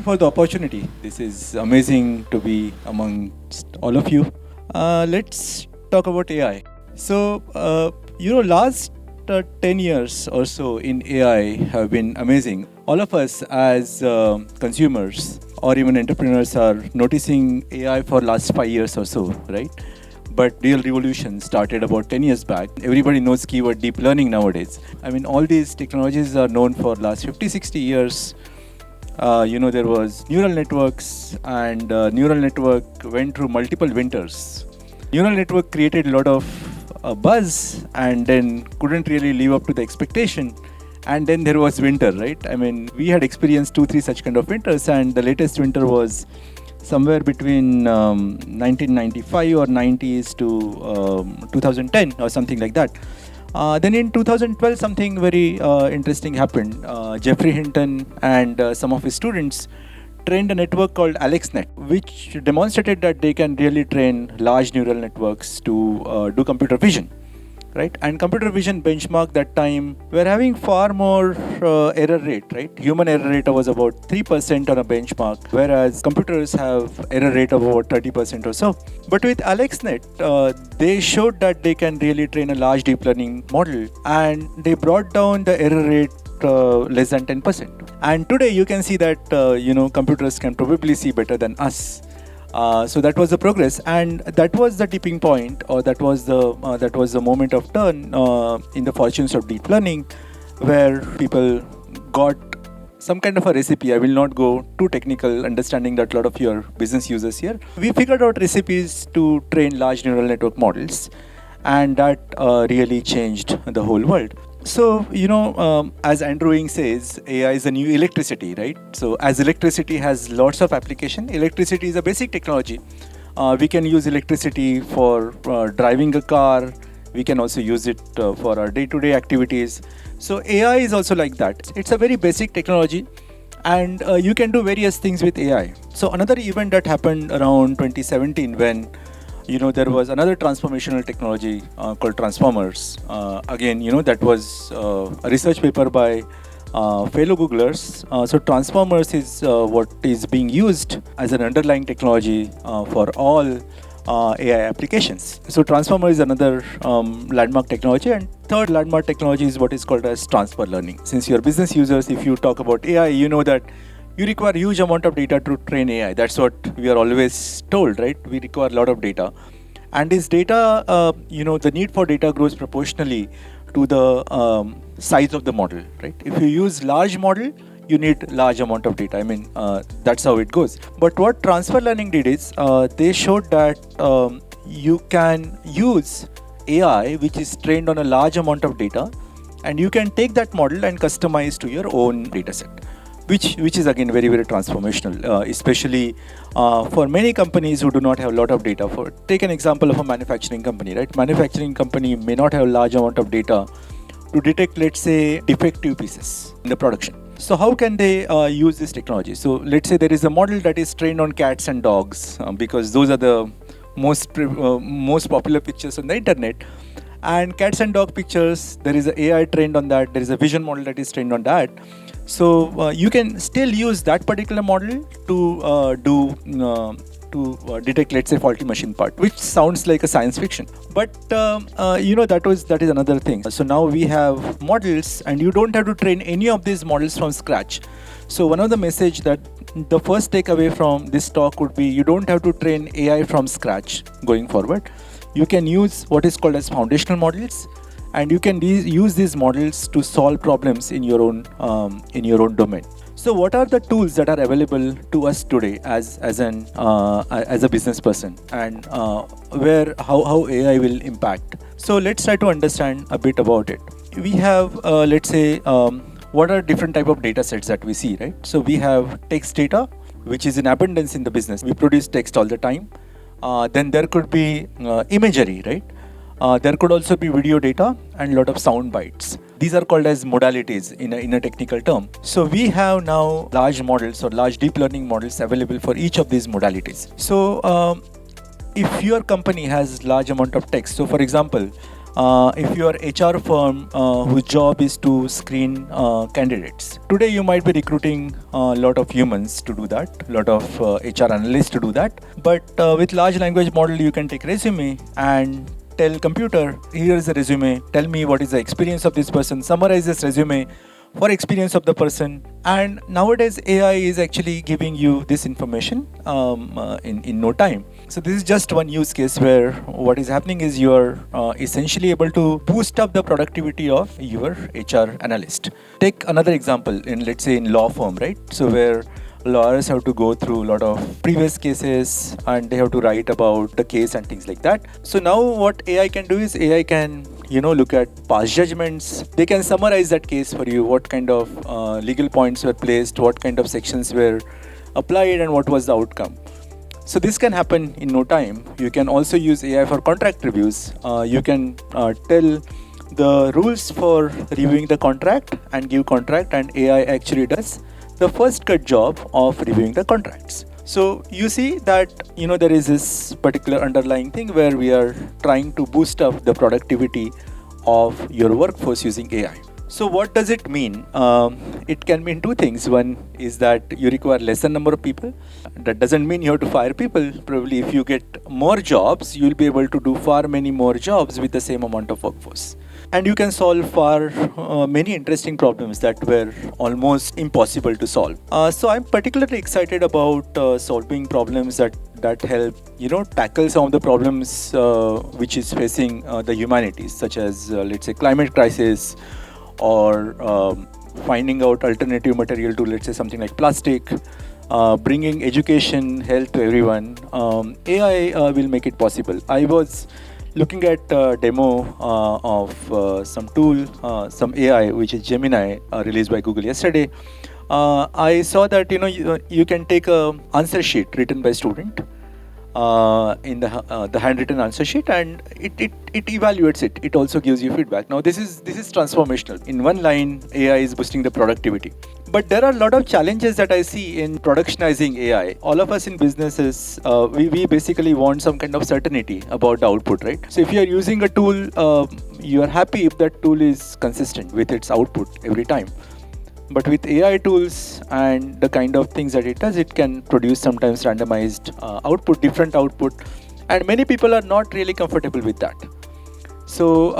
for the opportunity. This is amazing to be amongst all of you. Let's talk about AI. So, last 10 years or so in AI have been amazing. All of us as consumers or even entrepreneurs are noticing AI for last 5 years or so, right? But real revolution started about 10 years back. Everybody knows keyword deep learning nowadays. I mean, all these technologies are known for last 50, 60 years. There was neural networks, and neural network went through multiple winters. Neural network created a lot of buzz and then couldn't really live up to the expectation. And then there was winter, right? I mean, we had experienced 2, 3 such kind of winters, and the latest winter was somewhere between 1995 or 90s to 2010 or something like that. Then in 2012, something very interesting happened. Jeffrey Hinton and some of his students trained a network called AlexNet, which demonstrated that they can really train large neural networks to do computer vision. Right? And computer vision benchmark that time were having far more error rate, right? Human error rate was about 3% on a benchmark, whereas computers have error rate of about 30% or so. But with AlexNet, they showed that they can really train a large deep learning model, and they brought down the error rate less than 10%. And today you can see that computers can probably see better than us. So that was the progress, and that was the tipping point, or that was the moment of turn in the fortunes of deep learning, where people got some kind of a recipe. I will not go too technical, understanding that a lot of your business users here. We figured out recipes to train large neural network models, and that really changed the whole world. So, as Andrew Ng says, AI is a new electricity, right? So, as electricity has lots of application, electricity is a basic technology. We can use electricity for driving a car. We can also use it for our day-to-day activities. So, AI is also like that. It's a very basic technology, and you can do various things with AI. So, another event that happened around 2017 when there was another transformational technology called transformers. Again, that was a research paper by fellow Googlers. So transformers is what is being used as an underlying technology for all AI applications. So transformer is another landmark technology, and third landmark technology is what is called as transfer learning. Since you're business users, if you talk about AI, you know that you require huge amount of data to train AI. That's what we are always told, right? We require a lot of data. And this data, the need for data grows proportionally to the size of the model, right? If you use large model, you need large amount of data. I mean, that's how it goes. But what transfer learning did is, they showed that you can use AI, which is trained on a large amount of data, and you can take that model and customize to your own data set. Which is again very, very transformational, especially for many companies who do not have a lot of data. Take an example of a manufacturing company, right? Manufacturing company may not have a large amount of data to detect, let's say, defective pieces in the production. So how can they use this technology? So let's say there is a model that is trained on cats and dogs, because those are the most popular pictures on the internet. And cats and dog pictures, there is an AI trained on that. There is a vision model that is trained on that. So you can still use that particular model to detect, let's say, faulty machine part, which sounds like a science fiction. But that is another thing. So now we have models, and you don't have to train any of these models from scratch. So one of the message that the first takeaway from this talk would be, you don't have to train AI from scratch going forward. You can use what is called as foundational models, and you can use these models to solve problems in your own domain. So what are the tools that are available to us today as a business person, and how AI will impact? So let's try to understand a bit about it. We have let's say what are different type of data sets that we see, right? So we have text data, which is in abundance in the business. We produce text all the time. Then there could be imagery, right? There could also be video data and a lot of sound bites. These are called as modalities in a technical term. So we have now large models or large deep learning models available for each of these modalities. So if your company has large amount of text, so for example, if you are HR firm whose job is to screen candidates. Today you might be recruiting a lot of humans to do that, a lot of HR analysts to do that. But with large language model, you can take resume and tell computer, here is a resume, tell me what is the experience of this person, summarize this resume for experience of the person. And nowadays AI is actually giving you this information in no time. So this is just one use case where what is happening is you are essentially able to boost up the productivity of your HR analyst. Take another example in, let's say, in law firm, right? So where lawyers have to go through a lot of previous cases and they have to write about the case and things like that. So now what AI can do is AI can look at past judgments. They can summarize that case for you, what kind of legal points were placed, what kind of sections were applied, and what was the outcome. So this can happen in no time. You can also use AI for contract reviews. You can tell the rules for reviewing the contract and give contract, and AI actually does the first cut job of reviewing the contracts. So you see that there is this particular underlying thing where we are trying to boost up the productivity of your workforce using AI. So what does it mean? It can mean two things. One is that you require lesser number of people. That doesn't mean you have to fire people. Probably if you get more jobs, you'll be able to do far many more jobs with the same amount of workforce. And you can solve far many interesting problems that were almost impossible to solve. So I'm particularly excited about solving problems that help tackle some of the problems which is facing the humanities, such as let's say climate crisis, or finding out alternative material to, let's say, something like plastic, bringing education, health to everyone. AI will make it possible. I was looking at a demo of some tool, some AI, which is Gemini, released by Google yesterday. I saw that you can take a answer sheet written by student in the handwritten answer sheet, and it evaluates it. It also gives you feedback. Now this is transformational. In one line, AI is boosting the productivity. But there are a lot of challenges that I see in productionizing AI. All of us in businesses, we basically want some kind of certainty about the output, right? So if you are using a tool, you are happy if that tool is consistent with its output every time. But with AI tools and the kind of things that it does, it can produce sometimes randomized output, different output, and many people are not really comfortable with that. So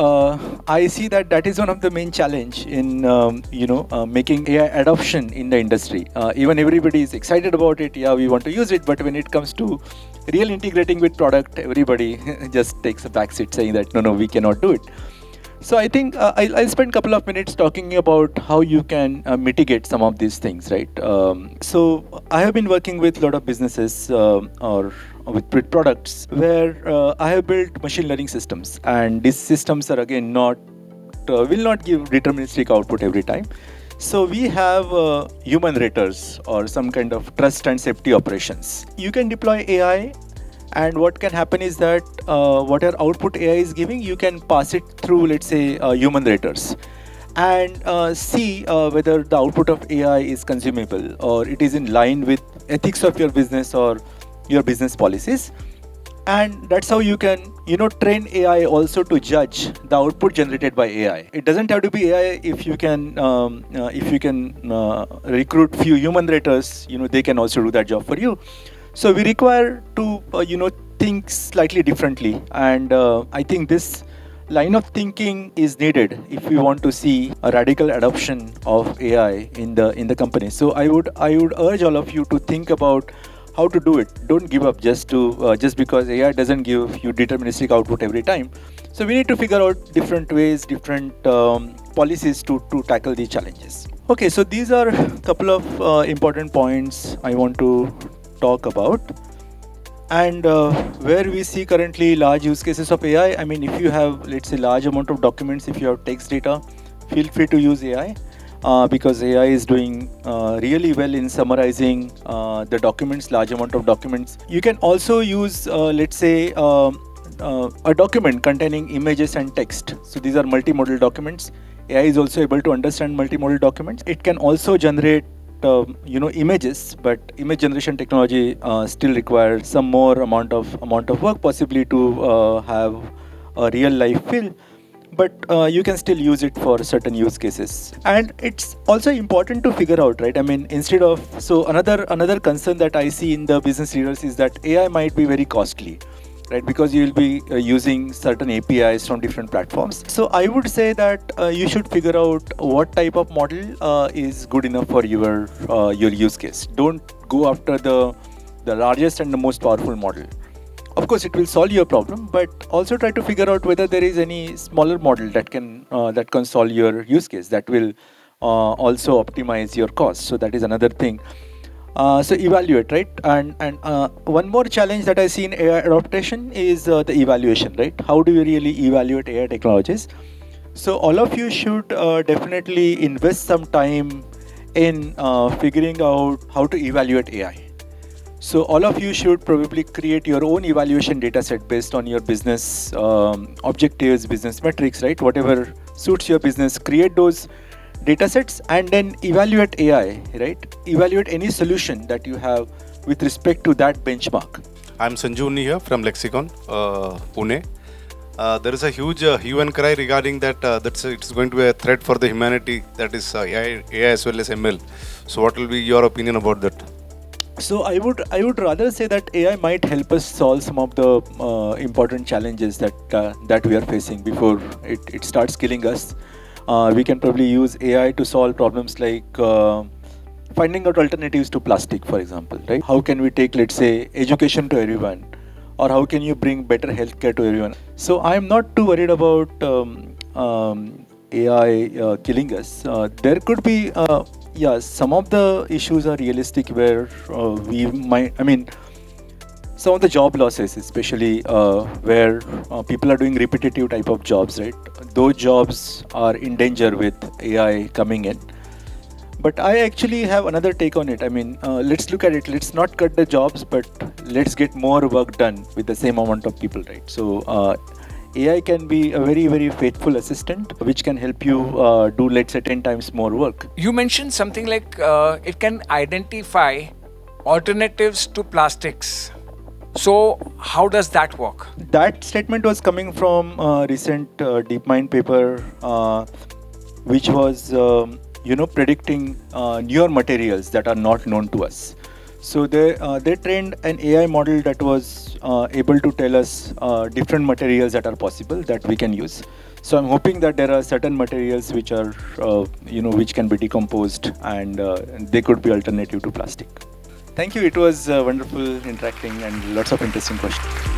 I see that is one of the main challenge in making AI adoption in the industry. Even everybody is excited about it. Yeah, we want to use it, but when it comes to real integrating with product, everybody just takes a backseat saying that no, we cannot do it. So I think I'll spend a couple of minutes talking about how you can mitigate some of these things, right? So I have been working with a lot of businesses or with products where I have built machine learning systems, and these systems are again will not give deterministic output every time. So we have human raters or some kind of trust and safety operations. You can deploy AI, and what can happen is that whatever output AI is giving, you can pass it through, let's say, human raters, and see whether the output of AI is consumable or it is in line with ethics of your business or your business policies. And that's how you can train AI also to judge the output generated by AI. It doesn't have to be AI. If you can recruit few human raters, they can also do that job for you. So we require to think slightly differently, and I think this line of thinking is needed if we want to see a radical adoption of AI in the company. So I would urge all of you to think about how to do it. Don't give up just because AI doesn't give you deterministic output every time. So we need to figure out different ways, different policies to tackle these challenges. Okay, so these are a couple of important points I want to talk about, and where we see currently large use cases of AI. I mean, if you have, let's say, large amount of documents, if you have text data, feel free to use AI because AI is doing really well in summarizing the documents, large amount of documents. You can also use, let's say, a document containing images and text. So these are multimodal documents. AI is also able to understand multimodal documents. It can also generate images, but image generation technology still requires some more amount of work, possibly to have a real life feel. but you can still use it for certain use cases. And it's also important to figure out, right? I mean, instead of, so another concern that I see in the business leaders is that AI might be very costly, right? Because you will be using certain APIs from different platforms. So I would say that you should figure out what type of model is good enough for your use case. Don't go after the largest and the most powerful model. Of course, it will solve your problem, but also try to figure out whether there is any smaller model that can solve your use case, that will also optimize your cost. So that is another thing. So evaluate, right? And one more challenge that I see in AI adaptation is the evaluation, right? How do you really evaluate AI technologies? So all of you should definitely invest some time in figuring out how to evaluate AI. So all of you should probably create your own evaluation data set based on your business objectives, business metrics, right? Whatever suits your business, create those data sets and then evaluate AI, right? Evaluate any solution that you have with respect to that benchmark. I'm Sanjooni here from Lexicon, Pune. There is a huge hue and cry regarding that it's going to be a threat for the humanity, that is AI as well as ML. So what will be your opinion about that? So I would rather say that AI might help us solve some of the important challenges that we are facing before it starts killing us. We can probably use AI to solve problems like finding out alternatives to plastic, for example, right? How can we take, let's say, education to everyone, or how can you bring better healthcare to everyone? So I'm not too worried about AI killing us. There could be some of the issues are realistic where we might, I mean, some of the job losses, especially where people are doing repetitive type of jobs, right? Those jobs are in danger with AI coming in. But I actually have another take on it. I mean, let's look at it. Let's not cut the jobs, but let's get more work done with the same amount of people, right? So AI can be a very, very faithful assistant, which can help you do, let's say, 10 times more work. You mentioned something like it can identify alternatives to plastics. So how does that work? That statement was coming from a recent DeepMind paper, which was predicting newer materials that are not known to us. So they trained an AI model that was able to tell us different materials that are possible that we can use. So I'm hoping that there are certain materials which are which can be decomposed and they could be alternative to plastic. Thank you. It was wonderful interacting and lots of interesting questions.